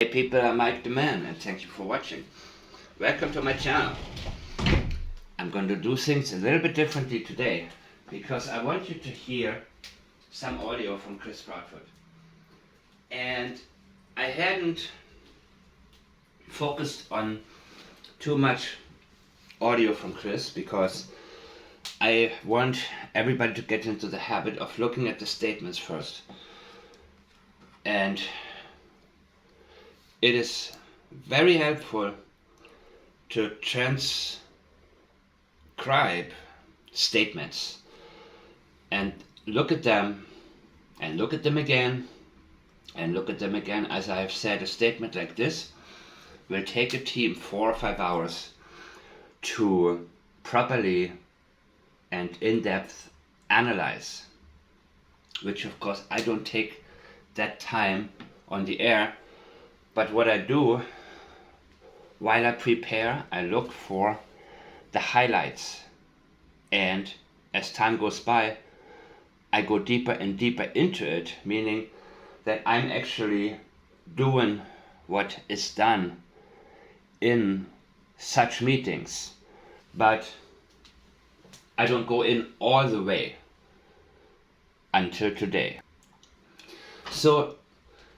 Hey people, I'm Mike the Man and thank you for watching. Welcome to my channel. I'm going to do things a little bit differently today because I want you to hear some audio from Chris Proudfoot. And I hadn't focused on too much audio from Chris because I want everybody to get into the habit of looking at the statements first. And it is very helpful to transcribe statements and look at them and look at them again and look at them again. As I have said, a statement like this will take a team 4 or 5 hours to properly and in-depth analyze, which of course I don't take that time on the air. But what I do while I prepare, I look for the highlights, and as time goes by, I go deeper and deeper into it, meaning that I'm actually doing what is done in such meetings, but I don't go in all the way until today. So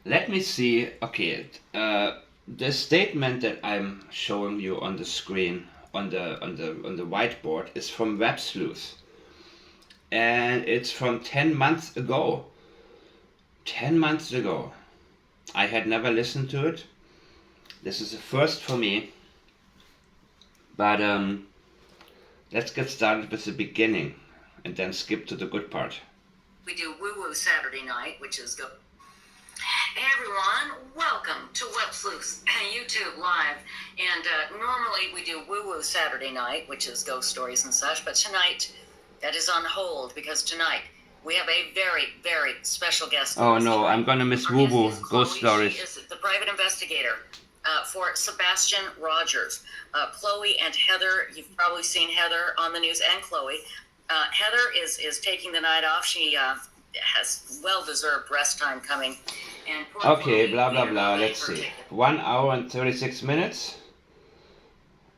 let me see, okay, the statement that I'm showing you on the screen, on the whiteboard, is from Web Sleuth. And it's from 10 months ago. 10 months ago. I had never listened to it. This is a first for me. But let's get started with the beginning and then skip to the good part. We do Woo Woo Saturday night, which is go. Hey everyone, welcome to Web Sleuth YouTube Live. And normally we do Woo Woo Saturday night, which is ghost stories and such, but tonight that is on hold because tonight we have a very, very special guest. Oh no, I'm gonna miss Woo Woo ghost stories. She is the private investigator for Sebastian Rogers. Chloe and Heather, you've probably seen Heather on the news, and Chloe. Heather is taking the night off. She has well-deserved rest time coming. And okay, blah blah blah, let's see. 1 hour and 36 minutes.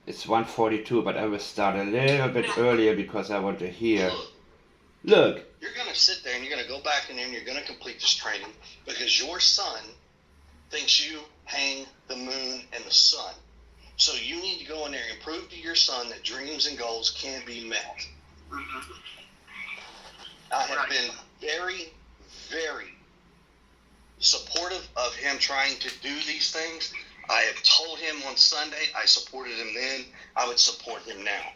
It's 1:42, but I will start a little bit earlier because I want to hear. Look. You're going to sit there and you're going to go back in there and you're going to complete this training because your son thinks you hang the moon and the sun. So you need to go in there and prove to your son that dreams and goals can be met. Mm-hmm. I have been very, very supportive of him trying to do these things. I have told him on Sunday, I supported him then, I would support him now.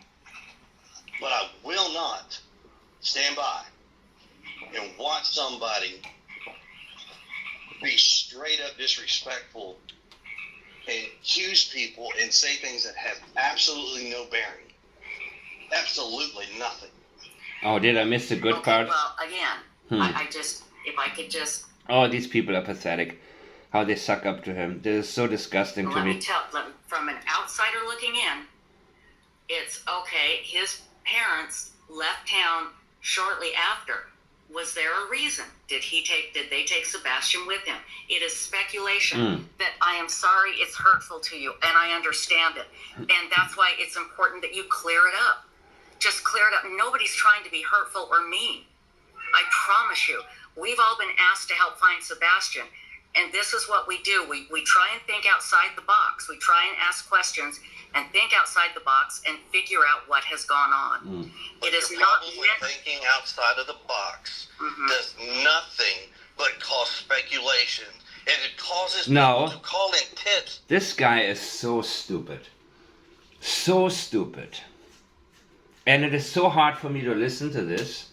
But I will not stand by and watch somebody be straight up disrespectful and accuse people and say things that have absolutely no bearing. Absolutely nothing. Oh, did I miss the good part? Well, again, I just, if I could just... Oh, these people are pathetic. How they suck up to him. This is so disgusting to me. Let me tell, from an outsider looking in, it's okay, his parents left town shortly after. Was there a reason? Did they take Sebastian with him? It is speculation that I am sorry it's hurtful to you, and I understand it. And that's why it's important that you clear it up. Just clear it up. Nobody's trying to be hurtful or mean. I promise you. We've all been asked to help find Sebastian, and this is what we do. We try and think outside the box. We try and ask questions and think outside the box and figure out what has gone on. But it is your not problem with thinking outside of the box does nothing but cause speculation, and it causes people to call in tips. This guy is so stupid. So stupid. And it is so hard for me to listen to this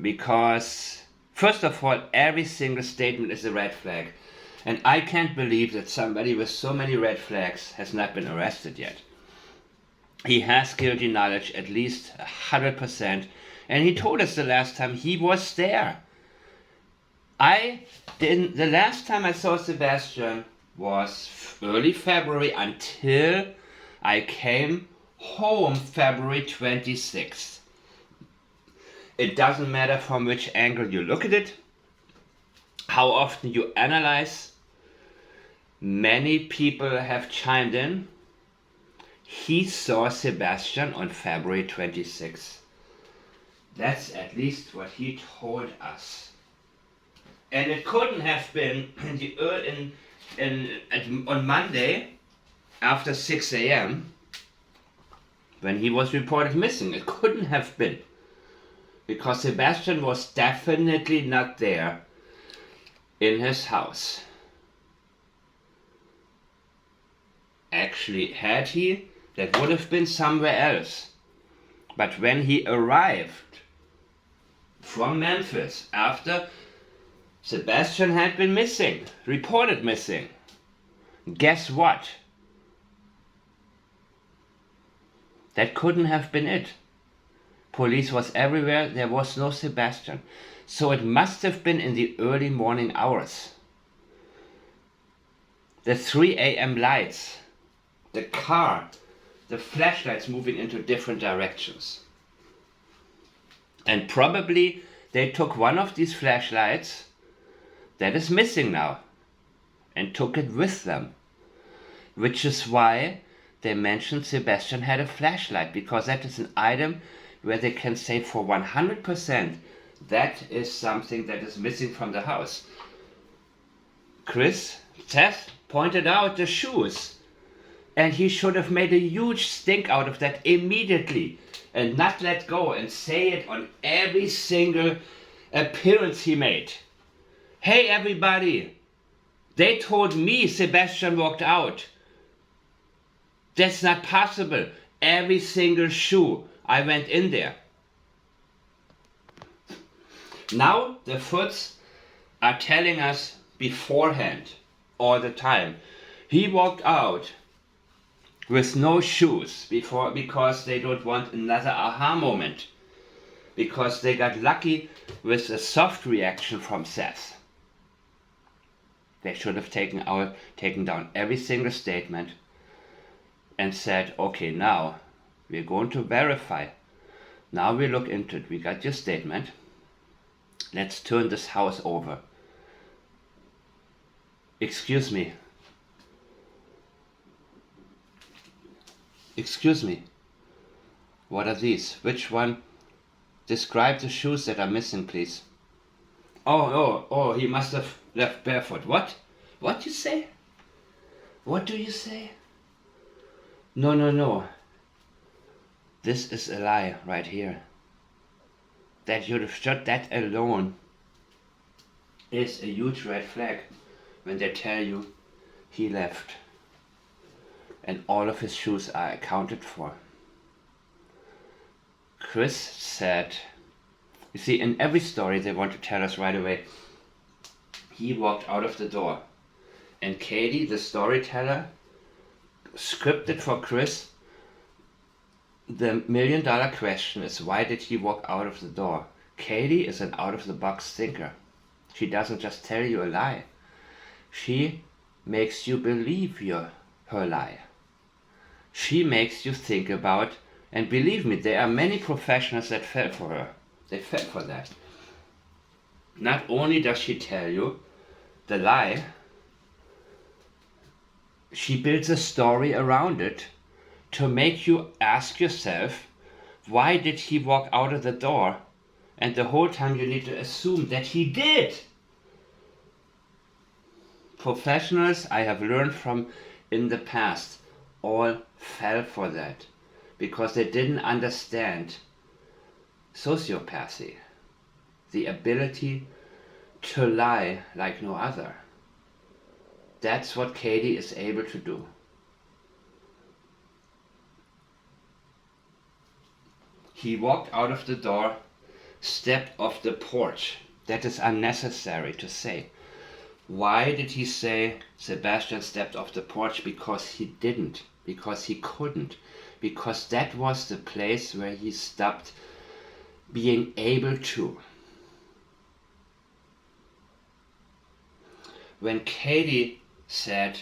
because, first of all, every single statement is a red flag. And I can't believe that somebody with so many red flags has not been arrested yet. He has guilty knowledge, at least 100%. And he told us the last time he was there. The last time I saw Sebastian was early February until I came home February 26th. It doesn't matter from which angle you look at it, how often you analyze. many people have chimed in. He saw Sebastian on February 26th. That's at least what he told us. And it couldn't have been on Monday after 6 a.m. when he was reported missing. It couldn't have been. Because Sebastian was definitely not there in his house. Actually, had he, that would have been somewhere else. But when he arrived from Memphis after Sebastian had been missing, reported missing, guess what? That couldn't have been it. Police was everywhere, there was no Sebastian. So it must have been in the early morning hours. The 3 a.m. lights, the car, the flashlights moving into different directions. And probably they took one of these flashlights that is missing now and took it with them. Which is why they mentioned Sebastian had a flashlight, because that is an item where they can say for 100% that is something that is missing from the house. Seth pointed out the shoes, and he should have made a huge stink out of that immediately and not let go and say it on every single appearance he made. Hey everybody, they told me Sebastian walked out. That's not possible. Every single shoe, I went in there. Now the Foots are telling us beforehand, all the time, he walked out with no shoes because they don't want another aha moment. Because they got lucky with a soft reaction from Seth. They should have taken down every single statement and said, okay, now we're going to verify. Now we look into it. We got your statement. Let's turn this house over. Excuse me. Excuse me. What are these? Which one? Describe the shoes that are missing, please. Oh, he must have left barefoot. What? What you say? What do you say? No. This is a lie right here. That you'd have shot that alone is a huge red flag when they tell you he left and all of his shoes are accounted for. Chris said, you see, in every story they want to tell us right away, he walked out of the door. And Katie, the storyteller, scripted for Chris, the $1 million question is, why did he walk out of the door? Katie is an out-of-the-box thinker. She doesn't just tell you a lie. She makes you believe her lie. She makes you think about, and believe me, there are many professionals that fell for her. They fell for that. Not only does she tell you the lie, she builds a story around it to make you ask yourself, why did he walk out of the door? And the whole time you need to assume that he did. Professionals I have learned from in the past all fell for that because they didn't understand sociopathy, the ability to lie like no other. That's what Katie is able to do. He walked out of the door, stepped off the porch. That is unnecessary to say. Why did he say Sebastian stepped off the porch? Because he didn't. Because he couldn't. Because that was the place where he stopped being able to. When Katie said,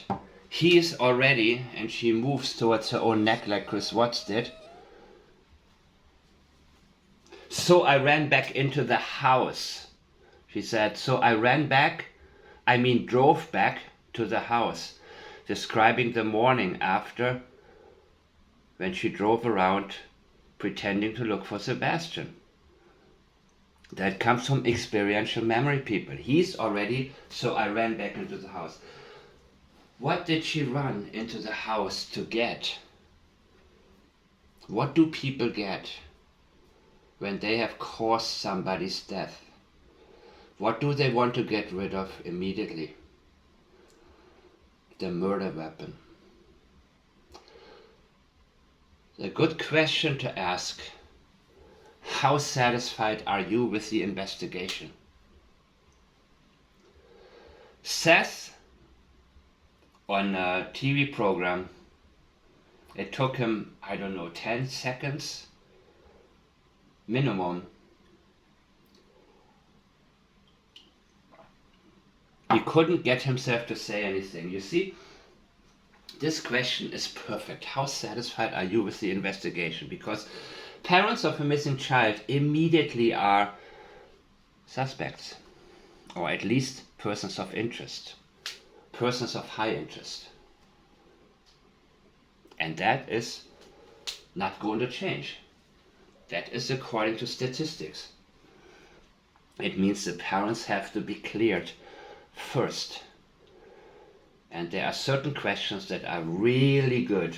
he is already, and she moves towards her own neck like Chris Watts did. So I ran back into the house. She said, so I drove back to the house. describing the morning after when she drove around pretending to look for Sebastian. That comes from experiential memory, people. He's already, so I ran back into the house. What did she run into the house to get? What do people get when they have caused somebody's death? What do they want to get rid of immediately? The murder weapon. A good question to ask: how satisfied are you with the investigation? Seth, on a TV program, it took him, 10 seconds minimum. He couldn't get himself to say anything. You see, this question is perfect. How satisfied are you with the investigation? Because parents of a missing child immediately are suspects, or at least persons of interest, persons of high interest. And that is not going to change. That is according to statistics. It means the parents have to be cleared first. And there are certain questions that are really good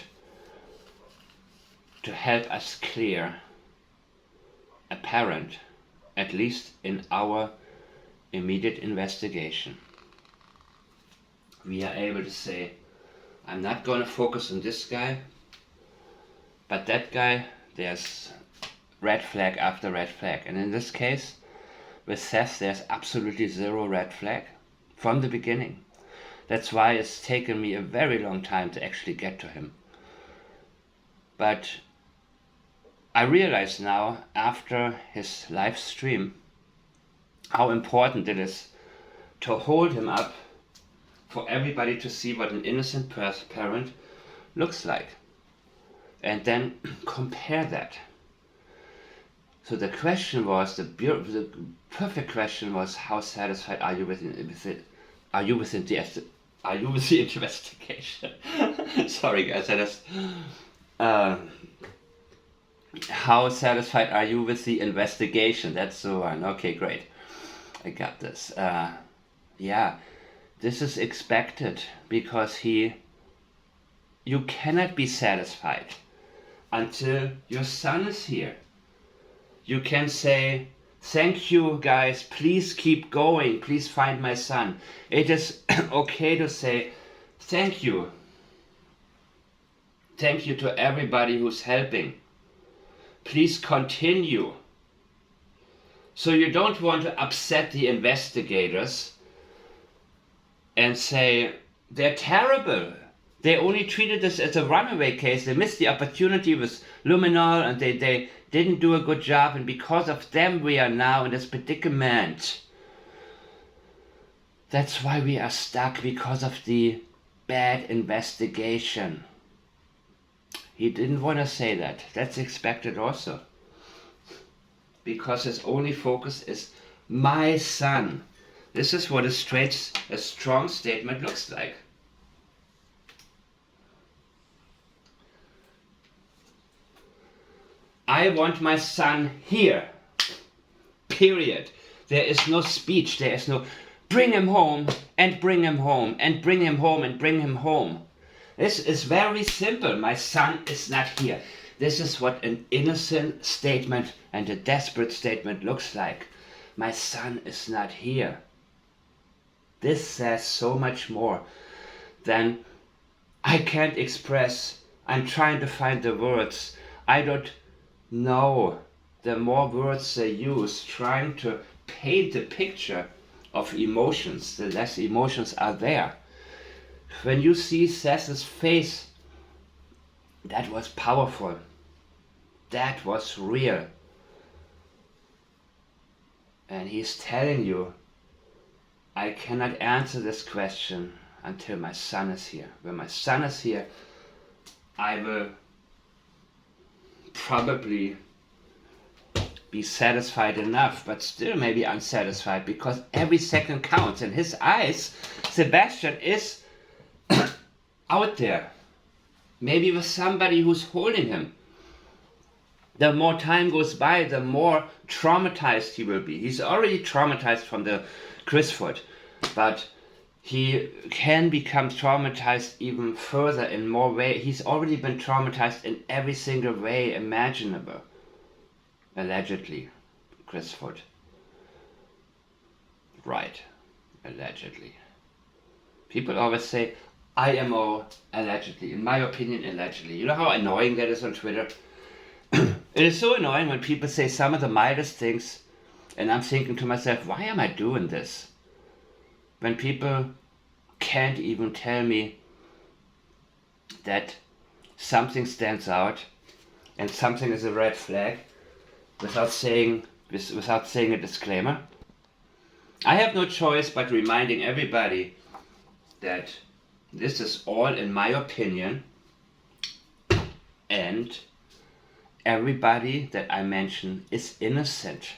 to help us clear a parent, at least in our immediate investigation. We are able to say, I'm not going to focus on this guy, but that guy, there's red flag after red flag. And in this case, with Seth, there's absolutely zero red flag from the beginning. That's why it's taken me a very long time to actually get to him. But I realize now, after his live stream, how important it is to hold him up for everybody to see what an innocent parent looks like. And then compare that. So the question was, the perfect question was, how satisfied are you with it? Are you with the investigation? Sorry guys, I just... how satisfied are you with the investigation? That's the one. Okay, great. I got this. Yeah, this is expected because you cannot be satisfied until your son is here. You can say, thank you guys, please keep going, please find my son. It is okay to say, thank you. Thank you to everybody who's helping. Please continue. So you don't want to upset the investigators and say, they're terrible. They only treated this as a runaway case. They missed the opportunity with luminol and they didn't do a good job, and because of them we are now in this predicament. That's why we are stuck, because of the bad investigation. He didn't want to say that. That's expected also. Because his only focus is my son. This is what a strong statement looks like. I want my son here. Period. There is no speech. There is no bring him home and bring him home and bring him home and bring him home. This is very simple. My son is not here. This is what an innocent statement and a desperate statement looks like. My son is not here. This says so much more than I can't express. I'm trying to find the words. I don't know. The more words they use trying to paint a picture of emotions, the less emotions are there. When you see Seth's face, that was powerful. That was real. And he's telling you, I cannot answer this question until my son is here. When my son is here, I will probably be satisfied enough, but still maybe unsatisfied, because every second counts. In his eyes, Sebastian is out there. Maybe with somebody who's holding him. The more time goes by, the more traumatized he will be. He's already traumatized from the Proudfoot, but he can become traumatized even further in more ways. He's already been traumatized in every single way imaginable. Allegedly, Proudfoot. Right, allegedly. People always say, IMO, allegedly. In my opinion, allegedly. You know how annoying that is on Twitter? It is so annoying when people say some of the mildest things, and I'm thinking to myself, why am I doing this? When people can't even tell me that something stands out and something is a red flag without saying a disclaimer. I have no choice but reminding everybody that this is all in my opinion, and everybody that I mention is innocent.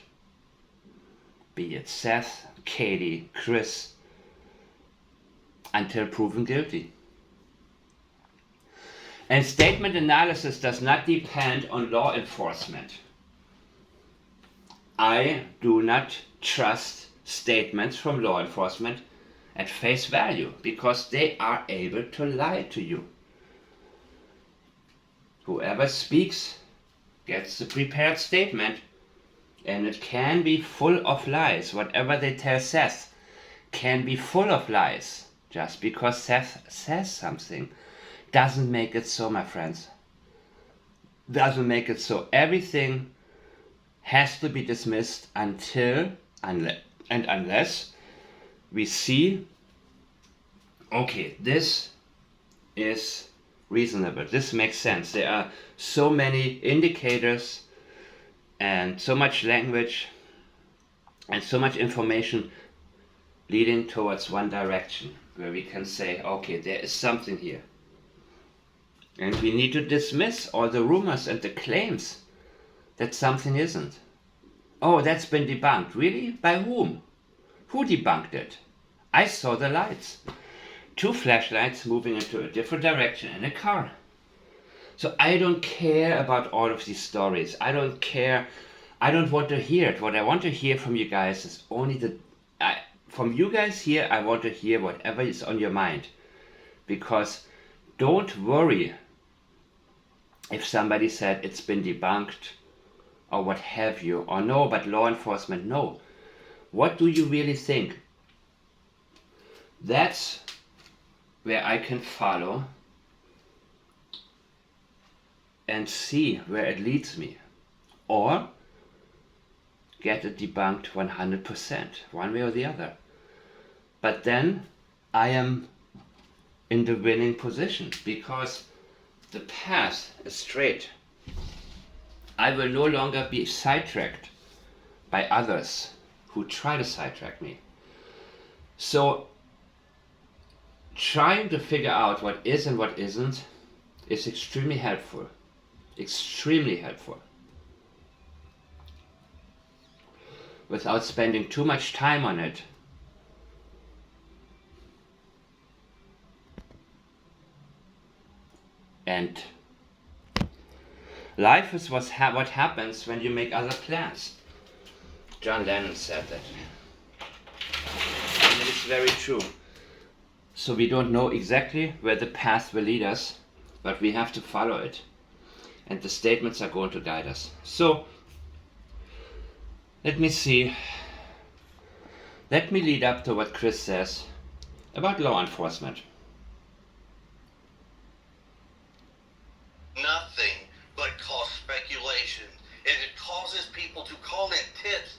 Be it Seth, Katie, Chris, until proven guilty. And statement analysis does not depend on law enforcement. I do not trust statements from law enforcement at face value because they are able to lie to you. Whoever speaks gets the prepared statement, and it can be full of lies. Whatever they tell Seth can be full of lies. Just because Seth says something doesn't make it so, my friends. Doesn't make it so. Everything has to be dismissed unless we see, okay, this is reasonable, this makes sense. There are so many indicators and so much language and so much information leading towards one direction where we can say, okay, there is something here. And we need to dismiss all the rumors and the claims that something isn't. Oh, that's been debunked. Really? By whom? Who debunked it? I saw the lights. 2 flashlights moving into a different direction in a car. So I don't care about all of these stories. I don't care. I don't want to hear it. What I want to hear from you guys is only from you guys here, I want to hear whatever is on your mind. Because don't worry if somebody said it's been debunked or what have you, or no, but law enforcement, no. What do you really think? That's where I can follow and see where it leads me. Or get it debunked 100%, one way or the other. But then I am in the winning position because the path is straight. I will no longer be sidetracked by others who try to sidetrack me. So trying to figure out what is and what isn't is extremely helpful. Extremely helpful. Without spending too much time on it. And life is what happens when you make other plans. John Lennon said that. And it is very true. So we don't know exactly where the path will lead us, but we have to follow it. And the statements are going to guide us. So, let me see. Let me lead up to what Chris says about law enforcement. Nothing but cause speculation, and it causes people to call in tips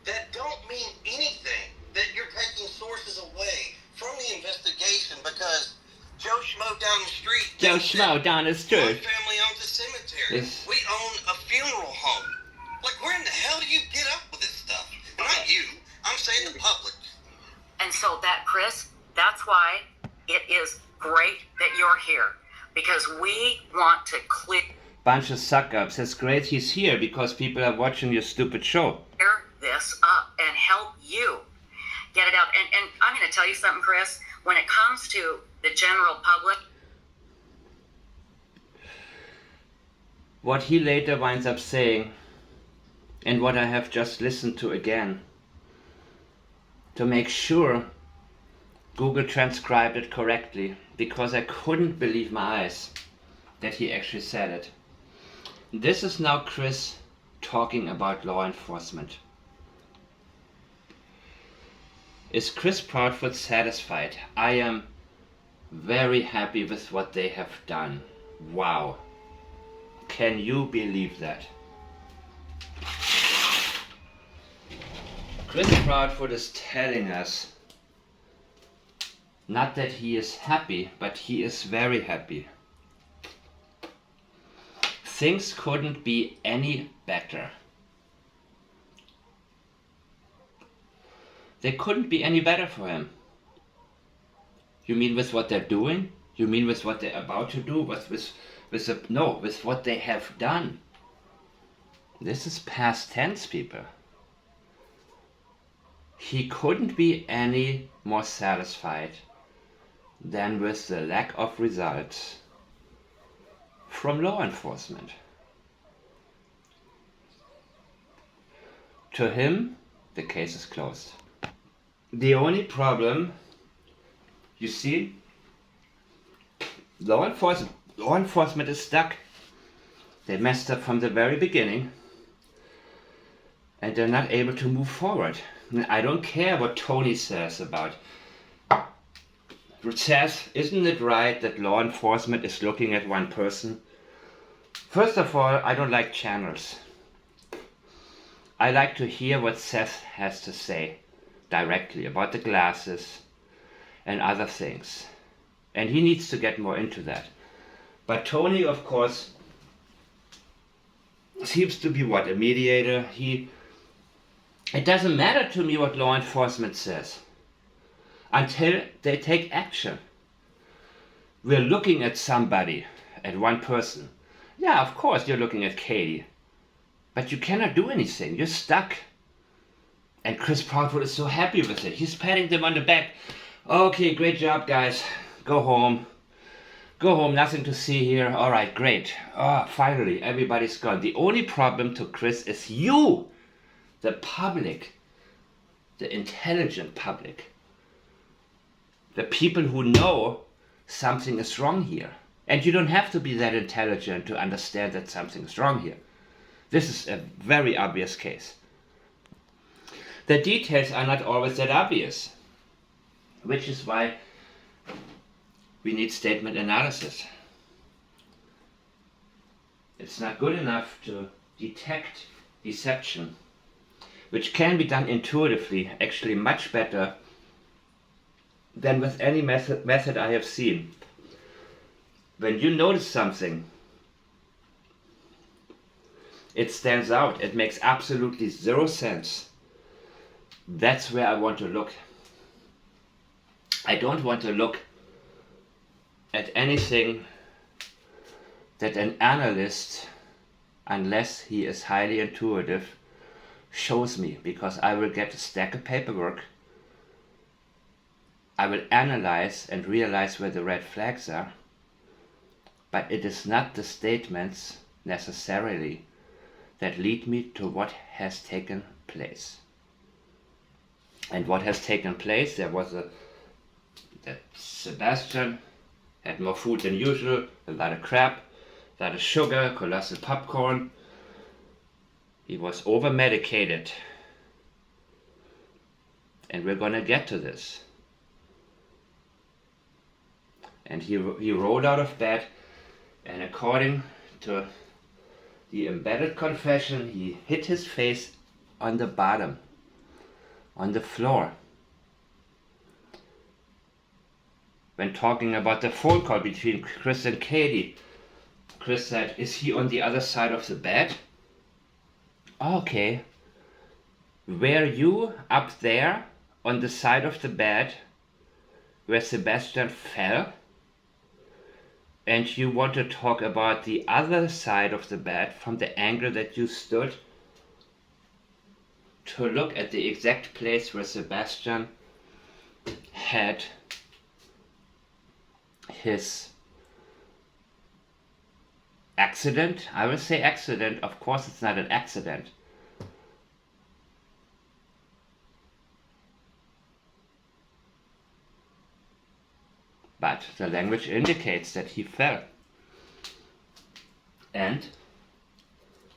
that don't mean anything, that you're taking sources away from the investigation because Joe Schmo down the street. Joe Schmo down the street. My family owns a cemetery. Yes. We own a funeral home. Like, where in the hell do you get up with this stuff? Not you. I'm saying the public. And so that, Chris, that's why it is great that you're here. Because we want to clear Bunch of suck-ups. It's great he's here because people are watching your stupid show. this up and help you get it out. And I'm going to tell you something, Chris. When it comes to the general public, what he later winds up saying, and what I have just listened to again, to make sure Google transcribed it correctly, because I couldn't believe my eyes that he actually said it. This is now Chris talking about law enforcement. Is Chris Proudfoot satisfied? I am very happy with what they have done. Wow. Can you believe that? Chris Proudfoot is telling us not that he is happy, but he is very happy. Things couldn't be any better. They couldn't be any better for him. You mean with what they're doing? You mean with what they're about to do? With what they have done. This is past tense, people. He couldn't be any more satisfied than with the lack of results from law enforcement. To him, the case is closed. The only problem, you see, law enforcement is stuck. They messed up from the very beginning, and they're not able to move forward. I don't care what Tony says about it. Says, isn't it right that law enforcement is looking at one person? First of all, I don't like channels. I like to hear what Seth has to say directly about the glasses and other things. And he needs to get more into that. But Tony, of course, seems to be what? A mediator. It doesn't matter to me what law enforcement says until they take action. We're looking at somebody, at one person. Yeah, of course you're looking at Katie. But you cannot do anything. You're stuck. And Chris Proudfoot is so happy with it. He's patting them on the back. Okay, great job, guys. Go home. Go home, nothing to see here. All right, great. Oh, finally, everybody's gone. The only problem to Chris is you, the public, the intelligent public, the people who know something is wrong here. And you don't have to be that intelligent to understand that something is wrong here. This is a very obvious case. The details are not always that obvious, which is why we need statement analysis. It's not good enough to detect deception, which can be done intuitively, actually much better than with any method I have seen. When you notice something, it stands out, it makes absolutely zero sense. That's where I want to look. I don't want to look at anything that an analyst, unless he is highly intuitive, shows me, because I will get a stack of paperwork. I will analyze and realize where the red flags are, but it is not the statements necessarily that lead me to what has taken place. And what has taken place, there was that Sebastian had more food than usual, a lot of crap, a lot of sugar, colossal popcorn. He was over medicated. And we're gonna get to this. And he rolled out of bed, and according to the embedded confession, he hit his face on the bottom, on the floor. When talking about the phone call between Chris and Katie, Chris said, "Is he on the other side of the bed?" Okay. Were you up there on the side of the bed where Sebastian fell? And you want to talk about the other side of the bed from the angle that you stood to look at the exact place where Sebastian had his accident. I will say accident. Of course, it's not an accident. But the language indicates that he fell. And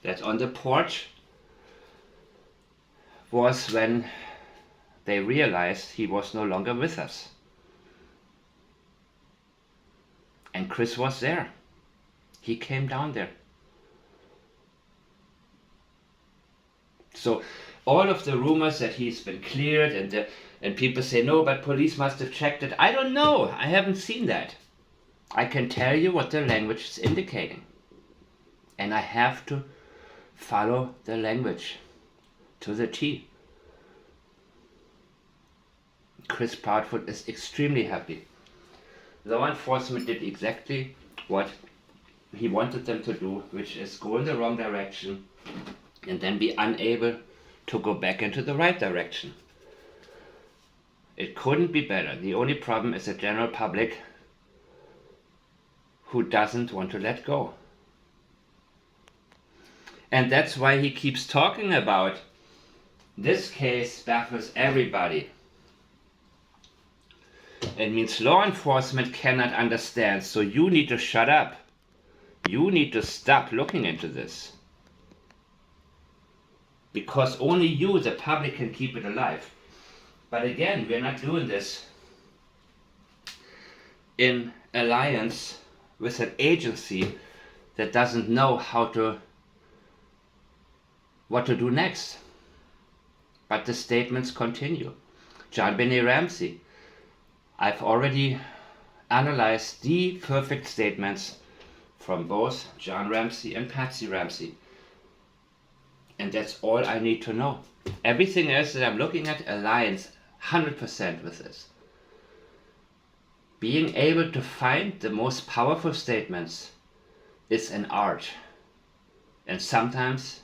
that on the porch was when they realized he was no longer with us. And Chris was there. He came down there. So all of the rumors that he's been cleared and people say, no, but police must have checked it. I don't know. I haven't seen that. I can tell you what the language is indicating. And I have to follow the language to the T. Chris Proudfoot is extremely happy. Law enforcement did exactly what he wanted them to do, which is go in the wrong direction and then be unable to go back into the right direction. It couldn't be better. The only problem is the general public who doesn't want to let go. And that's why he keeps talking about this case baffles everybody. It means law enforcement cannot understand, so you need to shut up. You need to stop looking into this. Because only you, the public, can keep it alive. But again, we're not doing this in alliance with an agency that doesn't know what to do next. But the statements continue. John Benet Ramsey. I've already analyzed the perfect statements from both John Ramsey and Patsy Ramsey. And that's all I need to know. Everything else that I'm looking at aligns 100% with this. Being able to find the most powerful statements is an art. And sometimes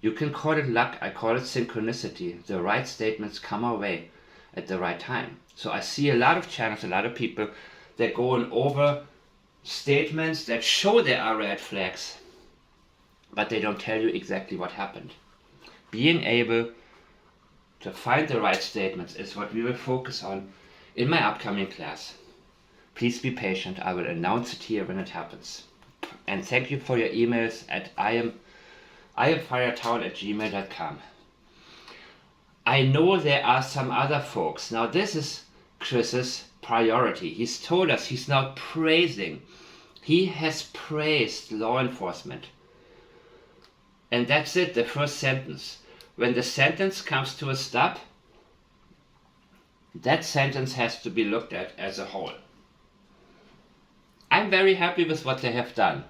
you can call it luck, I call it synchronicity. The right statements come our way at the right time. So I see a lot of channels, a lot of people that go over statements that show there are red flags, but they don't tell you exactly what happened. Being able to find the right statements is what we will focus on in my upcoming class. Please be patient. I will announce it here when it happens. And thank you for your emails at iamfiretown@gmail.com. I know there are some other folks. Now this is Chris's priority. He's told us he's now praising. He has praised law enforcement. And that's it, the first sentence. When the sentence comes to a stop, that sentence has to be looked at as a whole. I'm very happy with what they have done.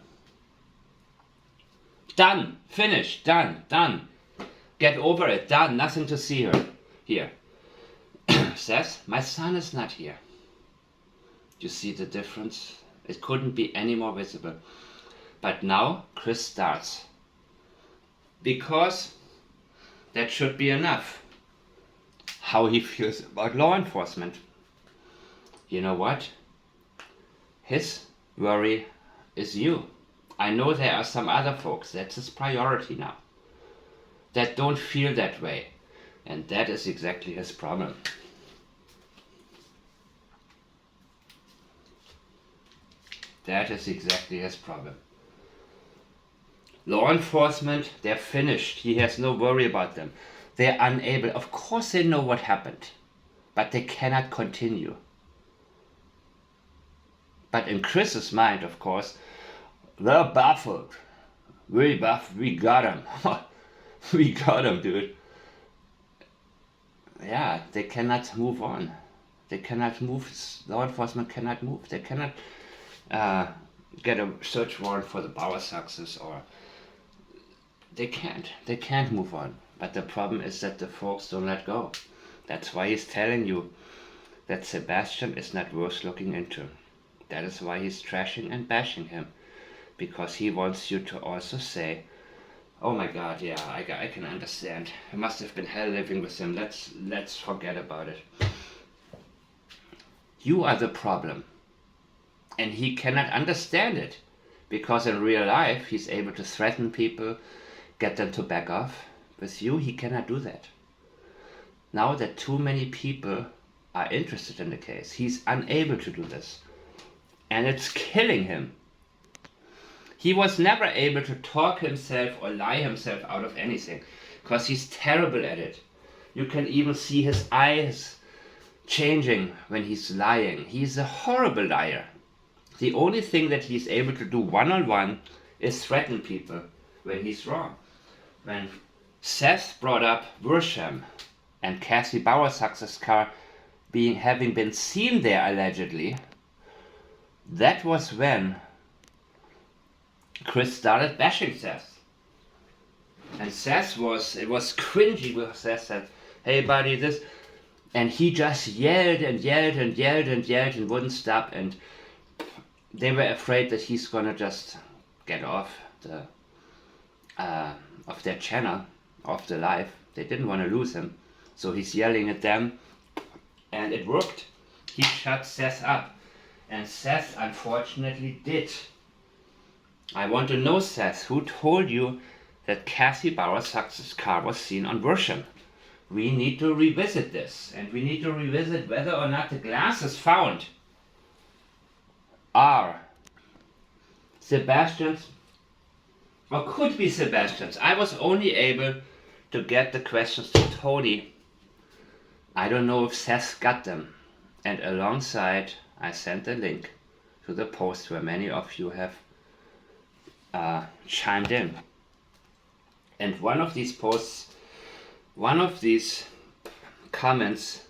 Done, finished, done. Get over it, done, nothing to see here. Seth, my son is not here. You see the difference? It couldn't be any more visible. But now Chris starts. Because that should be enough. How he feels about law enforcement. You know what? His worry is you. I know there are some other folks, that's his priority now, that don't feel that way. And that is exactly his problem. That is exactly his problem. Law enforcement, they're finished. He has no worry about them. They're unable. Of course they know what happened, but they cannot continue. But in Chris's mind, of course, they're baffled. We got him. We got him, dude. Yeah, they cannot move on. They cannot move. Law enforcement cannot move. They cannot get a search warrant for the Bauer success, or they can't move on. But the problem is that the folks don't let go. That's why he's telling you that Sebastian is not worth looking into. That is why he's trashing and bashing him, because he wants you to also say, oh my God, yeah, I can understand. It must have been hell living with him. Let's forget about it. You are the problem. And he cannot understand it. Because in real life, he's able to threaten people, get them to back off. With you, he cannot do that. Now that too many people are interested in the case, he's unable to do this. And it's killing him. He was never able to talk himself or lie himself out of anything, because he's terrible at it. You can even see his eyes changing when he's lying. He's a horrible liar. The only thing that he's able to do one-on-one is threaten people when he's wrong. When Seth brought up Worsham and Cassie Bowersuck's car having been seen there allegedly, that was when Chris started bashing Seth. And it was cringy when Seth said, "Hey buddy, this," and he just yelled and yelled and yelled and yelled and wouldn't stop, and they were afraid that he's gonna just get off of their channel, off the live. They didn't want to lose him, so he's yelling at them, and it worked. He shut Seth up, and Seth unfortunately did. I want to know, Seth, who told you that Cassie Bowersuck's car was seen on Worsham? We need to revisit this, and we need to revisit whether or not the glasses found are Sebastian's, or could be Sebastian's. I was only able to get the questions to Tony. I don't know if Seth got them. And alongside, I sent a link to the post where many of you have chimed in. And one of these posts, one of these comments,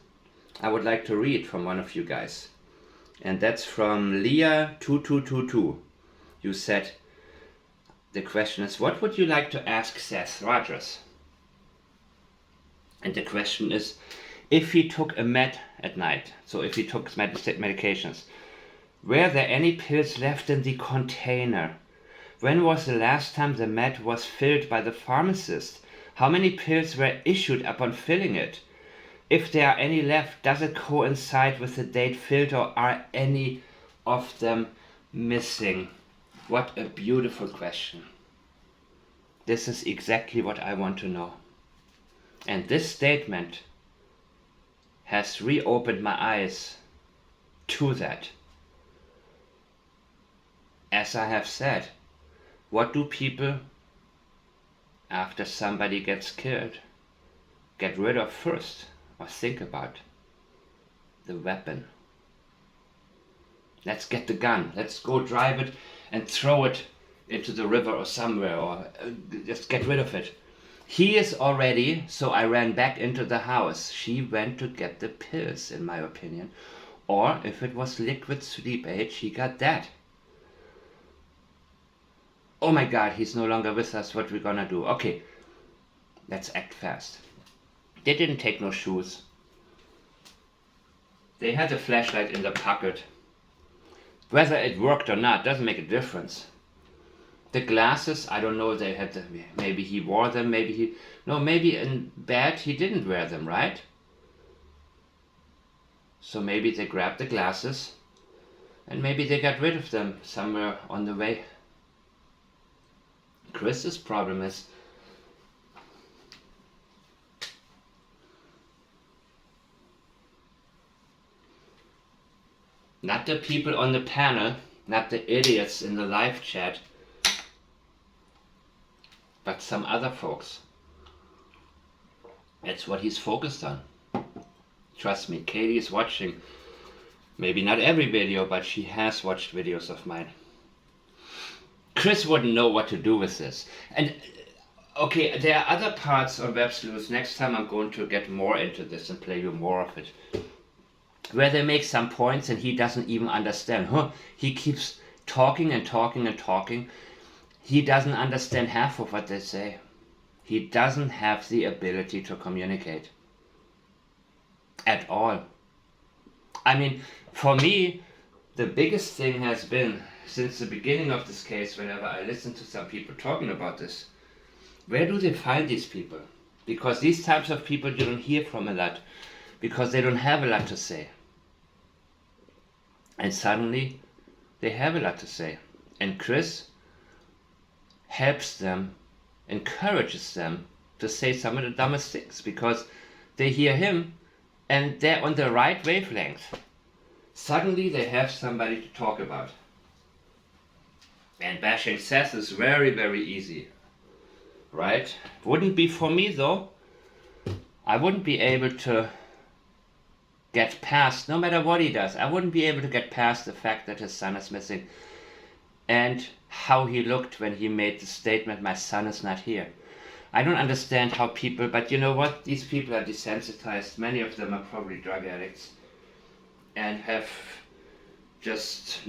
I would like to read from one of you guys. And that's from Leah2222. You said, the question is, what would you like to ask Seth Rogers? And the question is, if he took a med at night, so if he took medications, were there any pills left in the container? When was the last time the med was filled by the pharmacist? How many pills were issued upon filling it? If there are any left, does it coincide with the date filled, or are any of them missing? What a beautiful question. This is exactly what I want to know. And this statement has reopened my eyes to that. As I have said, what do people, after somebody gets killed, get rid of first or think about? The weapon. Let's get the gun. Let's go drive it and throw it into the river or somewhere, or just get rid of it. He is already, so I ran back into the house. She went to get the pills, in my opinion. Or if it was liquid sleep aid, she got that. Oh my God, he's no longer with us. What we gonna do? Okay, let's act fast. They didn't take no shoes. They had a flashlight in the pocket. Whether it worked or not doesn't make a difference. The glasses, I don't know, they had maybe he wore them, maybe in bed he didn't wear them, right? So maybe they grabbed the glasses and maybe they got rid of them somewhere on the way. Chris's problem is not the people on the panel, not the idiots in the live chat, but some other folks. That's what he's focused on. Trust me, Katie is watching. Maybe not every video, but she has watched videos of mine. Chris wouldn't know what to do with this. And okay, there are other parts on Web Sleuth. Next time I'm going to get more into this and play you more of it, where they make some points and he doesn't even understand. He keeps talking and talking and talking. He doesn't understand half of what they say. He doesn't have the ability to communicate at all. I mean, for me, the biggest thing has been, since the beginning of this case, whenever I listen to some people talking about this, where do they find these people? Because these types of people you don't hear from a lot, because they don't have a lot to say. And suddenly, they have a lot to say. And Chris helps them, encourages them to say some of the dumbest things because they hear him and they're on the right wavelength. Suddenly they have somebody to talk about. And bashing Seth is very, very easy. Right? Wouldn't be for me though. I wouldn't be able to get past, no matter what he does, I wouldn't be able to get past the fact that his son is missing and how he looked when he made the statement, my son is not here. I don't understand how people, but you know what, these people are desensitized, many of them are probably drug addicts and have just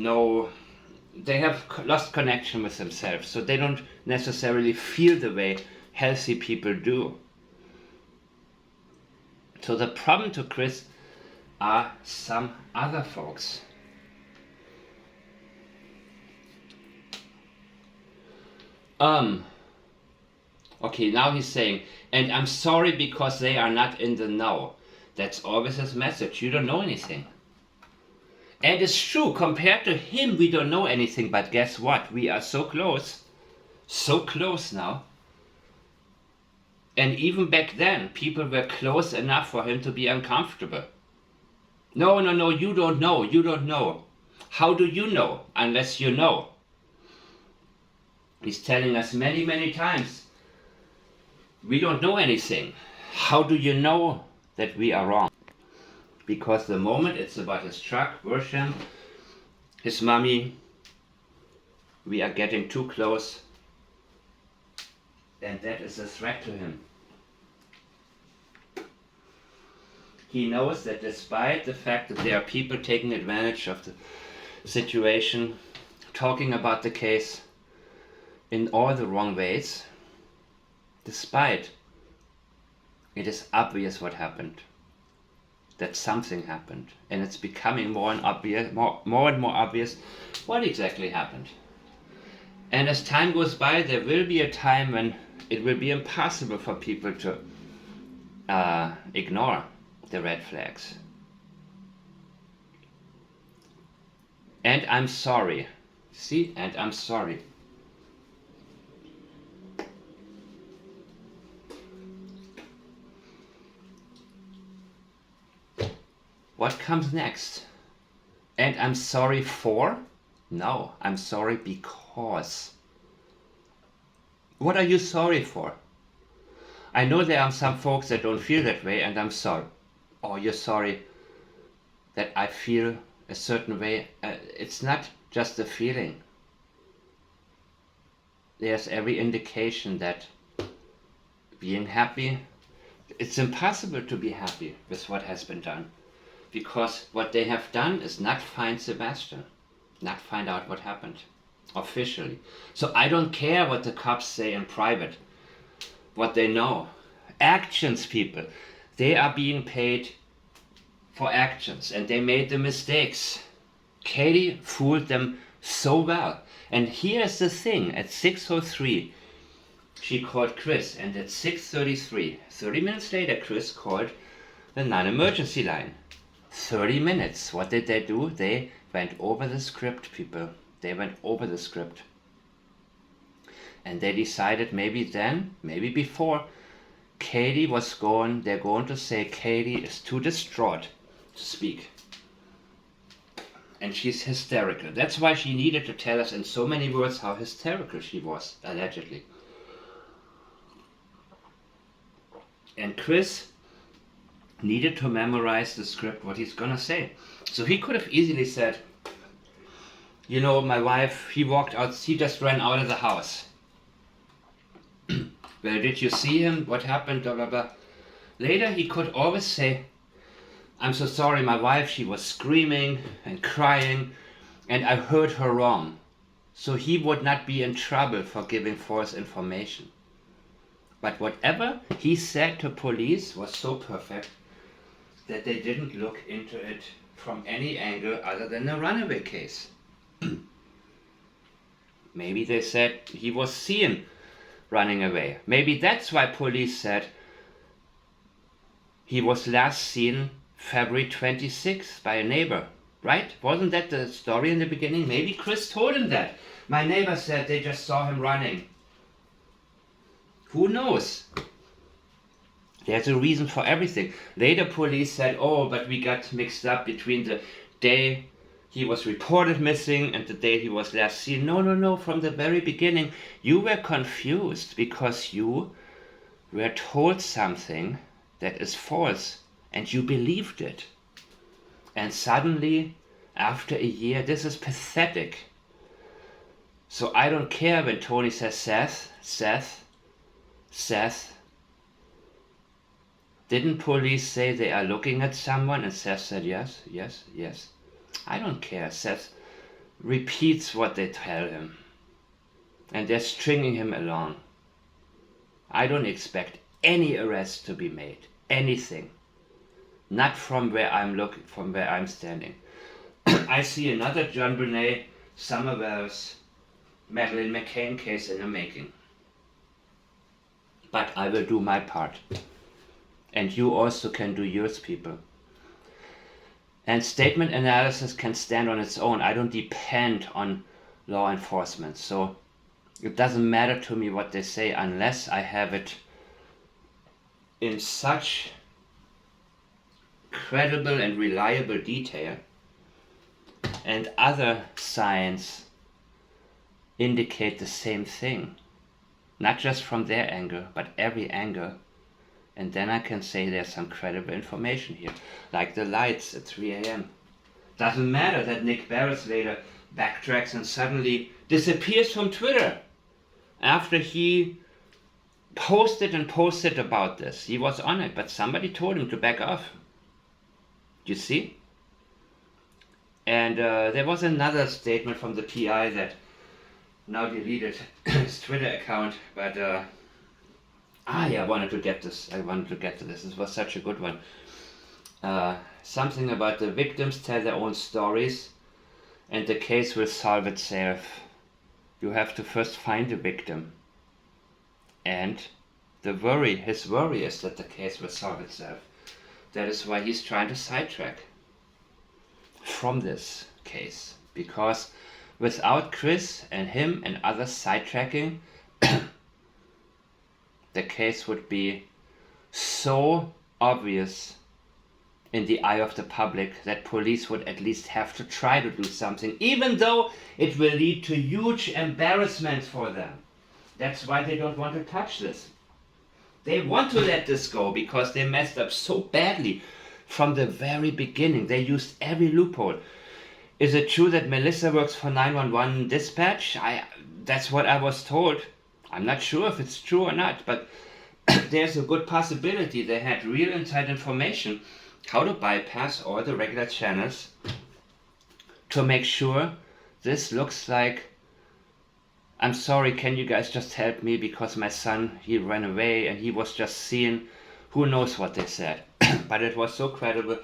they have lost connection with themselves, so they don't necessarily feel the way healthy people do. So the problem to Chris are some other folks. Okay, now he's saying, and I'm sorry because they are not in the know. That's always his message. You don't know anything. And it's true, compared to him, we don't know anything, but guess what? We are so close now. And even back then, people were close enough for him to be uncomfortable. No, you don't know. How do you know unless you know? He's telling us many, many times, we don't know anything. How do you know that we are wrong? Because the moment it's about his truck, Worsham, his mommy, we are getting too close, and that is a threat to him. He knows that despite the fact that there are people taking advantage of the situation, talking about the case in all the wrong ways, despite it is obvious what happened, that something happened, and it's becoming more and more obvious what exactly happened. And as time goes by, there will be a time when it will be impossible for people to ignore the red flags. And I'm sorry. See? And I'm sorry. What comes next? And I'm sorry for? No, I'm sorry because. What are you sorry for? I know there are some folks that don't feel that way, and I'm sorry. Oh, you're sorry that I feel a certain way. It's not just a feeling. There's every indication that being happy, it's impossible to be happy with what has been done. Because what they have done is not find Sebastian, not find out what happened officially. So I don't care what the cops say in private, what they know. Actions, people. They are being paid for actions, and they made the mistakes. Katie fooled them so well. And here's the thing, at 6:03, she called Chris, and at 6:33, 30 minutes later, Chris called the non-emergency line. 30 minutes. What did they do? They went over the script, people. They went over the script. And they decided maybe then, maybe before, Katie was gone. They're going to say Katie is too distraught to speak. And she's hysterical. That's why she needed to tell us in so many words how hysterical she was, allegedly. And Chris needed to memorize the script, what he's gonna say. So he could have easily said, you know, my wife, he just ran out of the house. Well, did you see him? What happened? Blah, blah, blah. Later, he could always say, I'm so sorry, my wife, she was screaming and crying, and I heard her wrong. So he would not be in trouble for giving false information. But whatever he said to police was so perfect that they didn't look into it from any angle other than a runaway case. Maybe they said he was seen running away. Maybe that's why police said he was last seen February 26th by a neighbor Right? Wasn't that the story in the beginning? Maybe Chris told him that. My neighbor said they just saw him running. Who knows? There's a reason for everything. Later police said, oh, but we got mixed up between the day he was reported missing and the day he was last seen. No, no, no. From the very beginning, you were confused because you were told something that is false and you believed it. And suddenly, after a year, this is pathetic. So I don't care when Tony says, Seth, didn't police say they are looking at someone? And Seth said, yes. I don't care. Seth repeats what they tell him. And they're stringing him along. I don't expect any arrest to be made. Anything. Not from where I'm looking, from where I'm standing. I see another John Bonet Somerville's Madeleine McCann case in the making. But I will do my part. And you also can do yours, people. And statement analysis can stand on its own. I don't depend on law enforcement. So it doesn't matter to me what they say unless I have it in such credible and reliable detail and other signs indicate the same thing. Not just from their angle, but every angle. And then I can say there's some credible information here. Like the lights at 3 a.m. Doesn't matter that Nick Barris later backtracks and suddenly disappears from Twitter. After he posted about this. He was on it, but somebody told him to back off. You see? And there was another statement from the PI that now deleted his Twitter account, but I wanted to get this. I wanted to get to this. This was such a good one. Something about the victims tell their own stories and the case will solve itself. You have to first find the victim. And his worry is that the case will solve itself. That is why he's trying to sidetrack from this case. Because without Chris and him and others sidetracking, the case would be so obvious in the eye of the public that police would at least have to try to do something, even though it will lead to huge embarrassment for them. That's why they don't want to touch this. They want to let this go because they messed up so badly from the very beginning. They used every loophole. Is it true that Melissa works for 911 dispatch? That's what I was told. I'm not sure if it's true or not, but there's a good possibility they had real inside information how to bypass all the regular channels to make sure this looks like, I'm sorry, can you guys just help me because my son, he ran away and he was just seen. Who knows what they said. But it was so credible.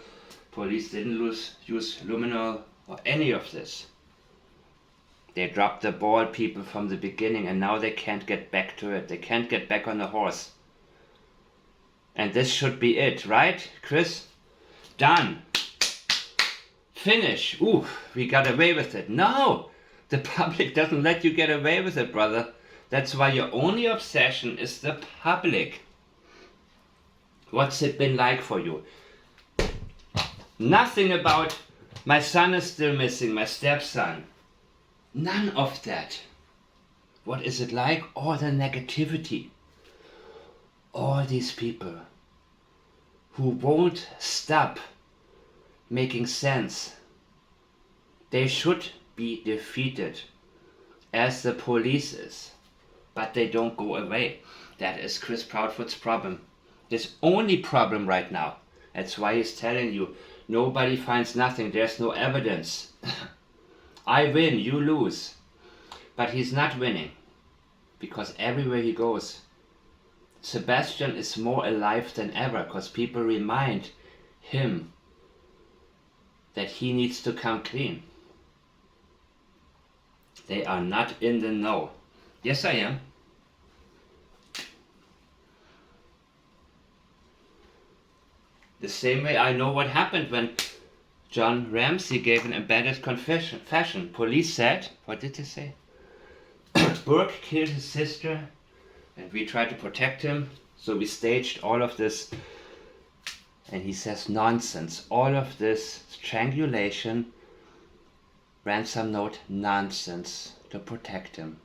Police didn't use luminol or any of this. They dropped the ball, people, from the beginning, and now they can't get back to it. They can't get back on the horse. And this should be it, right, Chris? Done. Finish. Ooh, we got away with it. No! The public doesn't let you get away with it, brother. That's why your only obsession is the public. What's it been like for you? Nothing about my son is still missing, my stepson. None of that. What is it like? All the negativity. All these people who won't stop making sense. They should be defeated as the police is. But they don't go away. That is Chris Proudfoot's problem. His only problem right now. That's why he's telling you, nobody finds nothing, there's no evidence. I win, you lose. But he's not winning. Because everywhere he goes, Sebastian is more alive than ever. Because people remind him that he needs to come clean. They are not in the know. Yes, I am. The same way I know what happened when John Ramsey gave an embedded confession. Police said, what did they say? Burke killed his sister and we tried to protect him, so we staged all of this. And he says nonsense. All of this strangulation, ransom note, nonsense to protect him.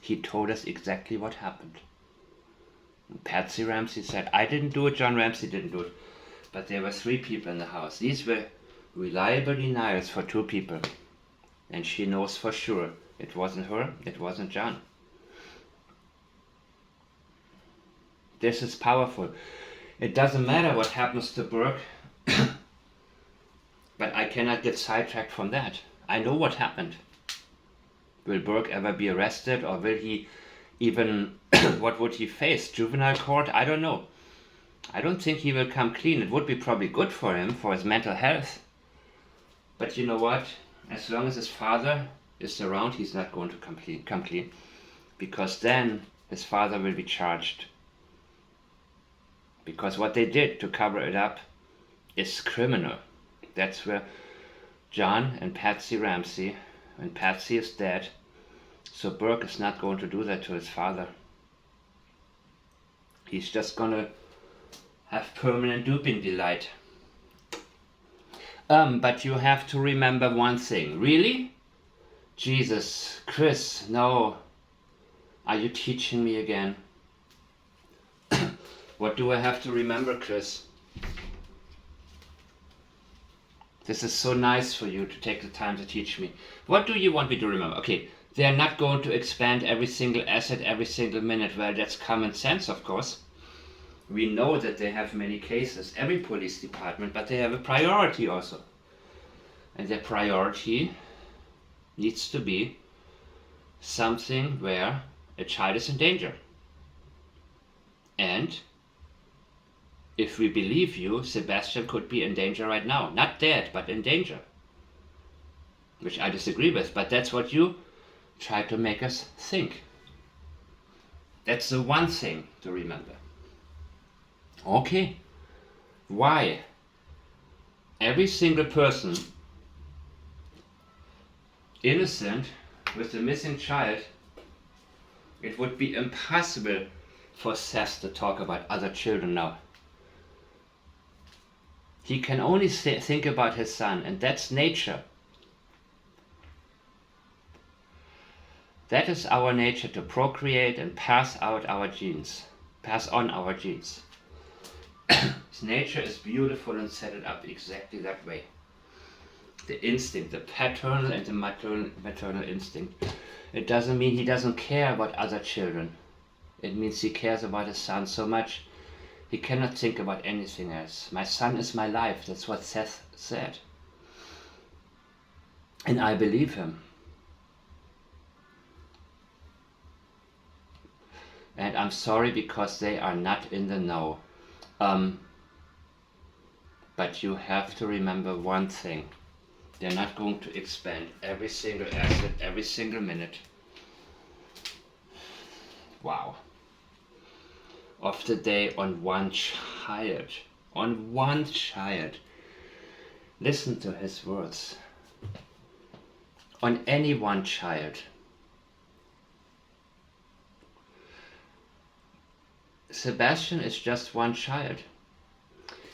He told us exactly what happened. And Patsy Ramsey said, I didn't do it, John Ramsey didn't do it. But there were 3 people in the house. These were reliable denials for 2 people. And she knows for sure it wasn't her, it wasn't John. This is powerful. It doesn't matter what happens to Burke, but I cannot get sidetracked from that. I know what happened. Will Burke ever be arrested, or will he even, what would he face? Juvenile court? I don't know. I don't think he will come clean. It would be probably good for him, for his mental health. But you know what? As long as his father is around, he's not going to come clean. Because then his father will be charged. Because what they did to cover it up is criminal. That's where John and Patsy Ramsey, and Patsy is dead, so Burke is not going to do that to his father. He's just gonna have permanent duping delight. But you have to remember one thing. Really? Jesus, Chris, no. Are you teaching me again? What do I have to remember, Chris? This is so nice for you to take the time to teach me. What do you want me to remember? Okay, they're not going to expand every single asset every single minute. Well, that's common sense, of course. We know that they have many cases, every police department, but they have a priority also. And their priority needs to be something where a child is in danger. And if we believe you, Sebastian could be in danger right now. Not dead, but in danger. Which I disagree with, but that's what you try to make us think. That's the one thing to remember. Okay. Why? Every single person innocent with a missing child, it would be impossible for Seth to talk about other children now. He can only think about his son, and that's nature. That is our nature, to procreate and pass on our genes. Nature is beautiful and set it up exactly that way. The instinct, the paternal and the maternal instinct. It doesn't mean he doesn't care about other children. It means he cares about his son so much he cannot think about anything else. My son is my life. That's what Seth said. And I believe him. And I'm sorry because they are not in the know. But you have to remember one thing. They're not going to expand every single asset, every single minute. Wow. Of the day on one child. On one child. Listen to his words. On any one child. Sebastian is just one child.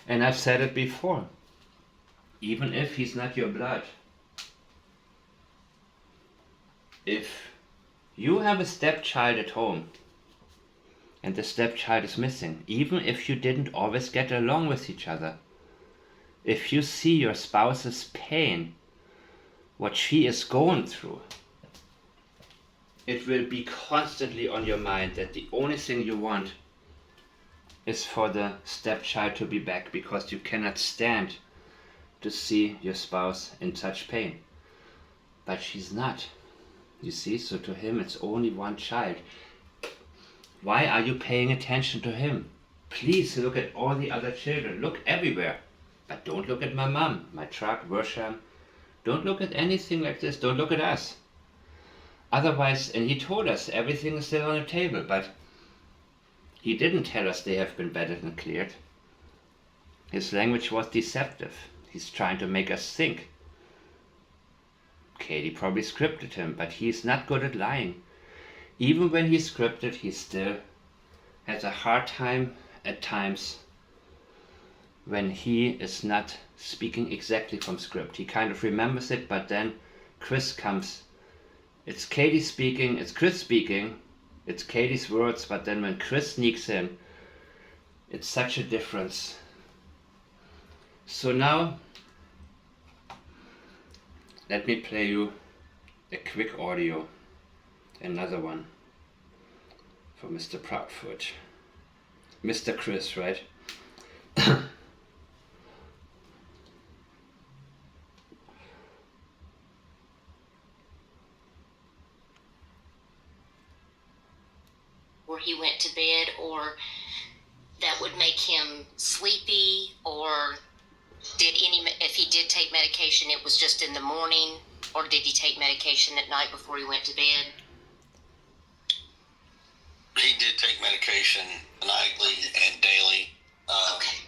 And I've said it before. Even if he's not your blood. If you have a stepchild at home and the stepchild is missing, even if you didn't always get along with each other, if you see your spouse's pain, what she is going through, it will be constantly on your mind that the only thing you want is for the stepchild to be back, because you cannot stand to see your spouse in such pain. But she's not. You see, so to him it's only one child. Why are you paying attention to him? Please look at all the other children. Look everywhere. But don't look at my mom, my truck, Worsham. Don't look at anything like this. Don't look at us. Otherwise, and he told us everything is still on the table, but he didn't tell us they have been vetted and cleared. His language was deceptive. He's trying to make us think. Katie probably scripted him, but he's not good at lying. Even when he's scripted, he still has a hard time at times when he is not speaking exactly from script. He kind of remembers it, but then Chris comes. It's Katie speaking, it's Chris speaking, it's Katie's words, but then when Chris sneaks in, it's such a difference. So now, let me play you a quick audio, another one for Mr. Proudfoot. Mr. Chris, right? Or he went to bed, or that would make him sleepy, or if he did take medication, it was just in the morning, or did he take medication at night before he went to bed? He did take medication nightly and daily. Okay.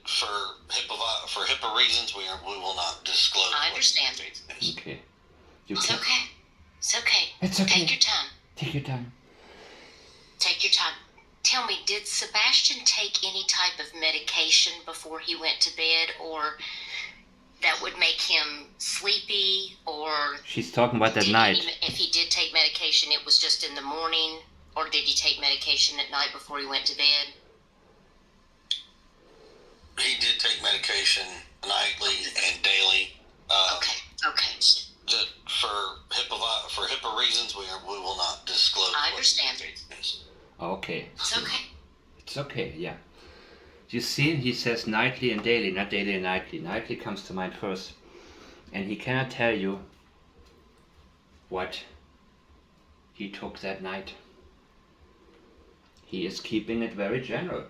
For HIPAA reasons, we will not disclose. I understand. Okay. It's okay. It's okay. It's okay. Take your time. Take your time. Take your time. Tell me, did Sebastian take any type of medication before he went to bed, or that would make him sleepy, or She's talking about that night. If he did take medication, it was just in the morning, or did he take medication at night before he went to bed? He did take medication nightly and daily. Okay. For HIPAA reasons, we will not disclose. I understand. Okay. It's okay. It's okay, yeah. You see, he says nightly and daily, not daily and nightly. Nightly comes to mind first. And he cannot tell you what he took that night. He is keeping it very general.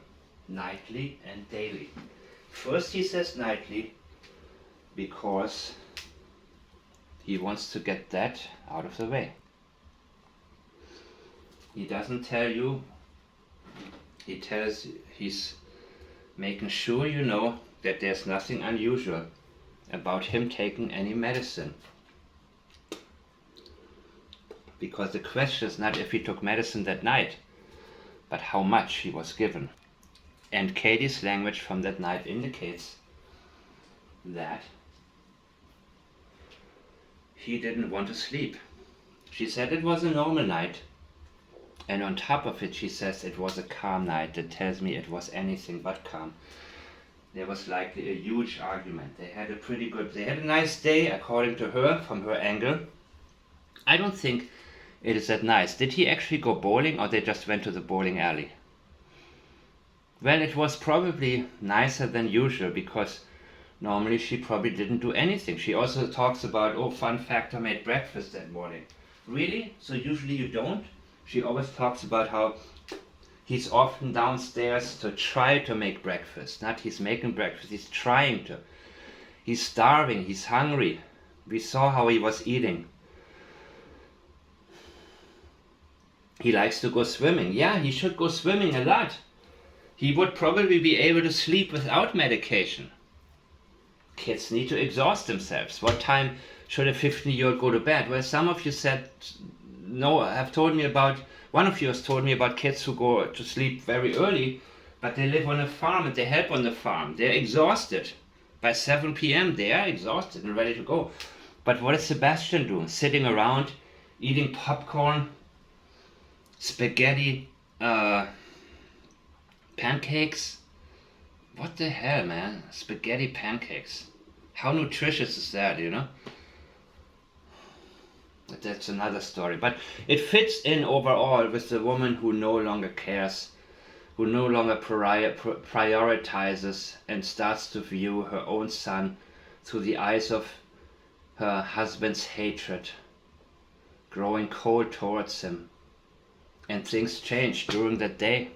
Nightly and daily. First he says nightly because he wants to get that out of the way. He doesn't tell you, he tells, he's making sure you know that there's nothing unusual about him taking any medicine. Because the question is not if he took medicine that night, but how much he was given. And Katie's language from that night indicates that he didn't want to sleep. She said it was a normal night. And on top of it, she says it was a calm night. That tells me it was anything but calm. There was likely a huge argument. They had a nice day, according to her, from her angle. I don't think it is that nice. Did he actually go bowling, or they just went to the bowling alley? Well, it was probably nicer than usual, because normally she probably didn't do anything. She also talks about, oh, fun fact, I made breakfast that morning. Really? So usually you don't? She always talks about how he's often downstairs to try to make breakfast. Not he's making breakfast, he's trying to. He's starving, he's hungry. We saw how he was eating. He likes to go swimming. Yeah, he should go swimming a lot. He would probably be able to sleep without medication. Kids need to exhaust themselves. What time should a 15-year-old go to bed? Well, some of you said, no, one of you has told me about kids who go to sleep very early, but they live on a farm and they help on the farm. They're exhausted. By 7 p.m. they are exhausted and ready to go. But what is Sebastian doing? Sitting around, eating popcorn, spaghetti, pancakes? What the hell, man? Spaghetti pancakes. How nutritious is that, you know? But that's another story. But it fits in overall with the woman who no longer cares, who no longer prioritizes and starts to view her own son through the eyes of her husband's hatred, growing cold towards him. And things changed during that day.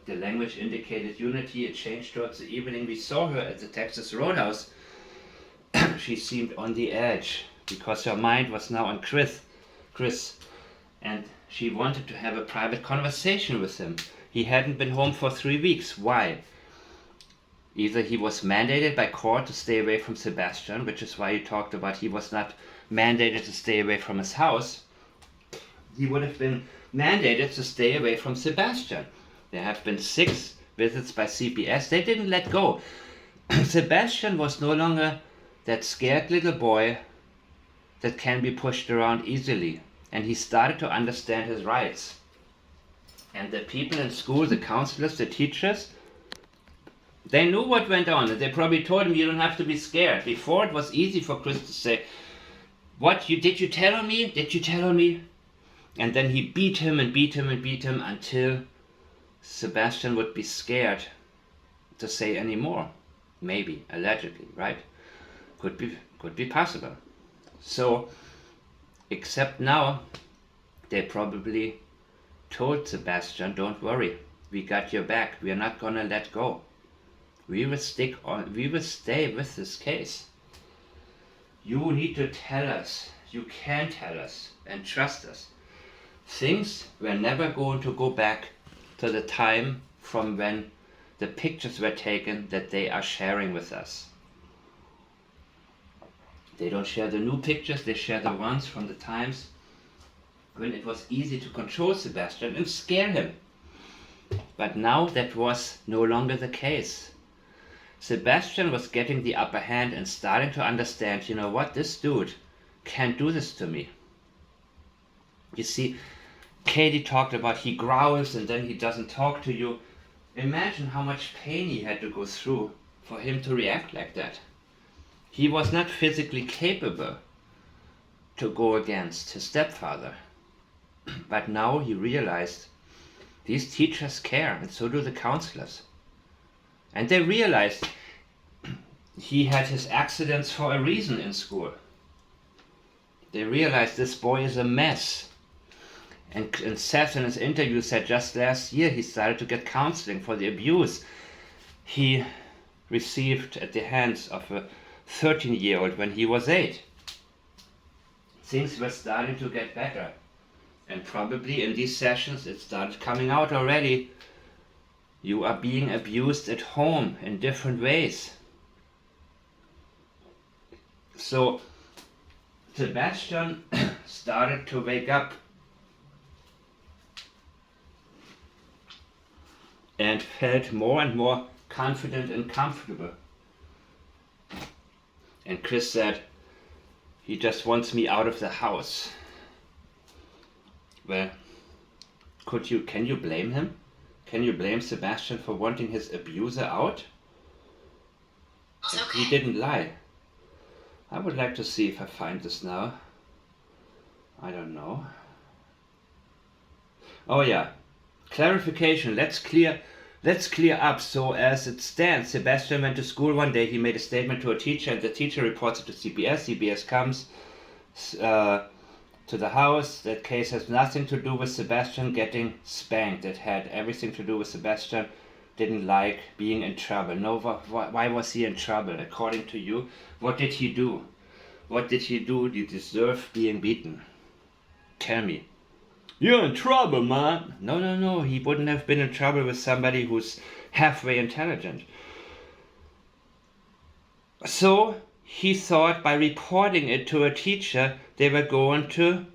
The language indicated unity. It changed towards the evening. We saw her at the Texas Roadhouse. She seemed on the edge because her mind was now on Chris, and she wanted to have a private conversation with him. He hadn't been home for 3 weeks. Why? Either he was mandated by court to stay away from Sebastian, which is why he talked about he was not mandated to stay away from his house. He would have been mandated to stay away from Sebastian. There have been 6 visits by CPS. They didn't let go. Sebastian was no longer that scared little boy that can be pushed around easily. And he started to understand his rights. And the people in school, the counselors, the teachers, they knew what went on. And they probably told him, you don't have to be scared. Before, it was easy for Chris to say, what, did you tell on me? Did you tell on me? And then he beat him and beat him and beat him until Sebastian would be scared to say any more. Maybe, allegedly, right? Could be possible. So, except now, they probably told Sebastian, don't worry, we got your back. We are not gonna let go. We will stay with this case. You need to tell us. You can tell us and trust us. Things were never going to go back to the time from when the pictures were taken that they are sharing with us. They don't share the new pictures, they share the ones from the times when it was easy to control Sebastian and scare him. But now that was no longer the case. Sebastian was getting the upper hand and starting to understand, you know what, this dude can't do this to me. You see, Katie talked about he growls and then he doesn't talk to you. Imagine how much pain he had to go through for him to react like that. He was not physically capable to go against his stepfather. But now he realized these teachers care, and so do the counselors. And they realized he had his accidents for a reason in school. They realized this boy is a mess. And Seth in his interview said just last year he started to get counseling for the abuse he received at the hands of a 13-year-old when he was 8. Things were starting to get better. And probably in these sessions it started coming out already. You are being abused at home in different ways. So Sebastian started to wake up and felt more and more confident and comfortable. And Chris said, he just wants me out of the house. Well, can you blame him? Can you blame Sebastian for wanting his abuser out? Okay. He didn't lie. I would like to see if I find this now. I don't know. Oh yeah, clarification. Let's clear up. So as it stands, Sebastian went to school one day. He made a statement to a teacher, and the teacher reports it to CPS. CPS comes to the house. That case has nothing to do with Sebastian getting spanked. It had everything to do with Sebastian didn't like being in trouble. No, why was he in trouble? According to you, what did he do? What did he do? You deserve being beaten. Tell me. You're in trouble, man. No. He wouldn't have been in trouble with somebody who's halfway intelligent. So he thought by reporting it to a teacher, they were going to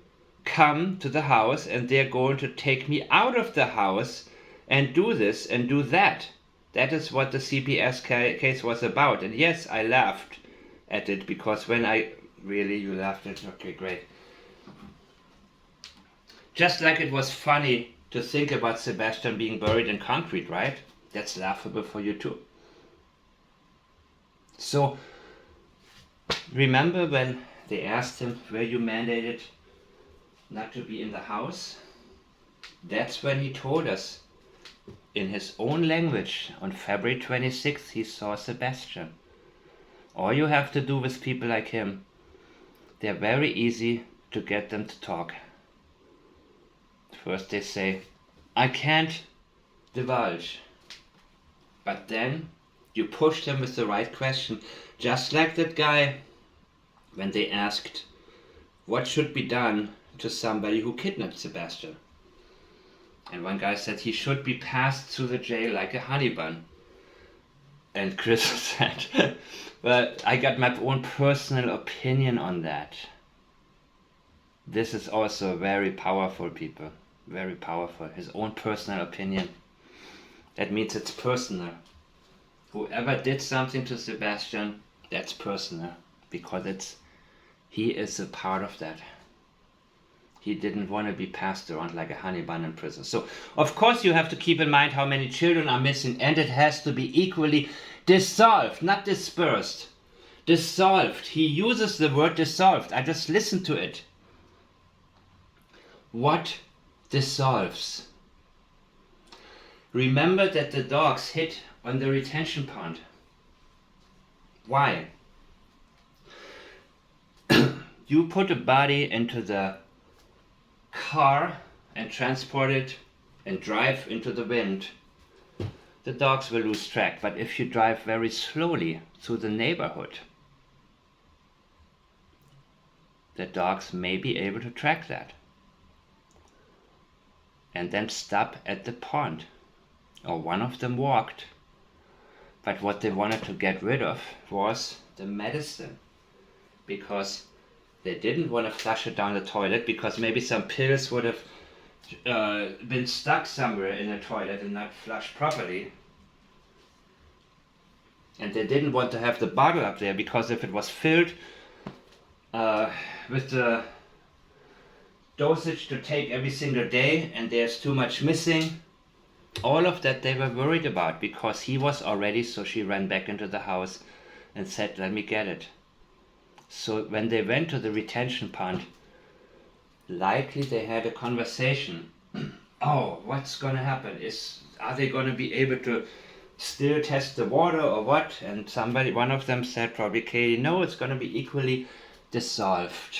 come to the house and they're going to take me out of the house and do this and do that. That is what the CPS case was about. And yes, I laughed at it because you laughed at it? Okay, great. Just like it was funny to think about Sebastian being buried in concrete, right? That's laughable for you too. So, remember when they asked him, were you mandated not to be in the house? That's when he told us, in his own language, on February 26th, he saw Sebastian. All you have to do with people like him, they're very easy to get them to talk. First they say, I can't divulge. But then you push them with the right question. Just like that guy when they asked, what should be done to somebody who kidnapped Sebastian? And one guy said he should be passed through the jail like a honey bun. And Chris said, well, I got my own personal opinion on that. This is also very powerful, people. Very powerful. His own personal opinion. That means it's personal. Whoever did something to Sebastian, that's personal. Because he is a part of that. He didn't want to be passed around like a honey bun in prison. So, of course, you have to keep in mind how many children are missing, and it has to be equally dissolved, not dispersed. Dissolved. He uses the word dissolved. I just listened to it. What dissolves? Remember that the dogs hid on the retention pond. Why? You put a body into the car and transport it and drive into the wind, the dogs will lose track. But if you drive very slowly through the neighborhood, the dogs may be able to track that and then stop at the pond. Or one of them walked. But what they wanted to get rid of was the medicine, because they didn't want to flush it down the toilet, because maybe some pills would have been stuck somewhere in the toilet and not flushed properly. And they didn't want to have the bottle up there, because if it was filled with the dosage to take every single day and there's too much missing, all of that they were worried about, because he was already, so she ran back into the house and said, let me get it. So when they went to the retention pond, likely they had a conversation. Oh, what's gonna happen? Are they gonna be able to still test the water or what? And one of them said, probably Katie, no, it's gonna be equally dissolved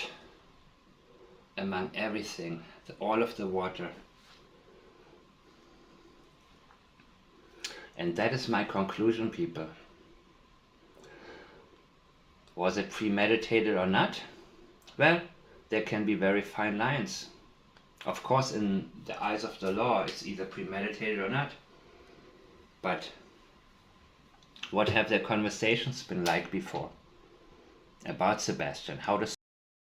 among everything, all of the water. And that is my conclusion, people. Was it premeditated or not? Well, there can be very fine lines. Of course, in the eyes of the law, it's either premeditated or not. But what have their conversations been like before about Sebastian? How does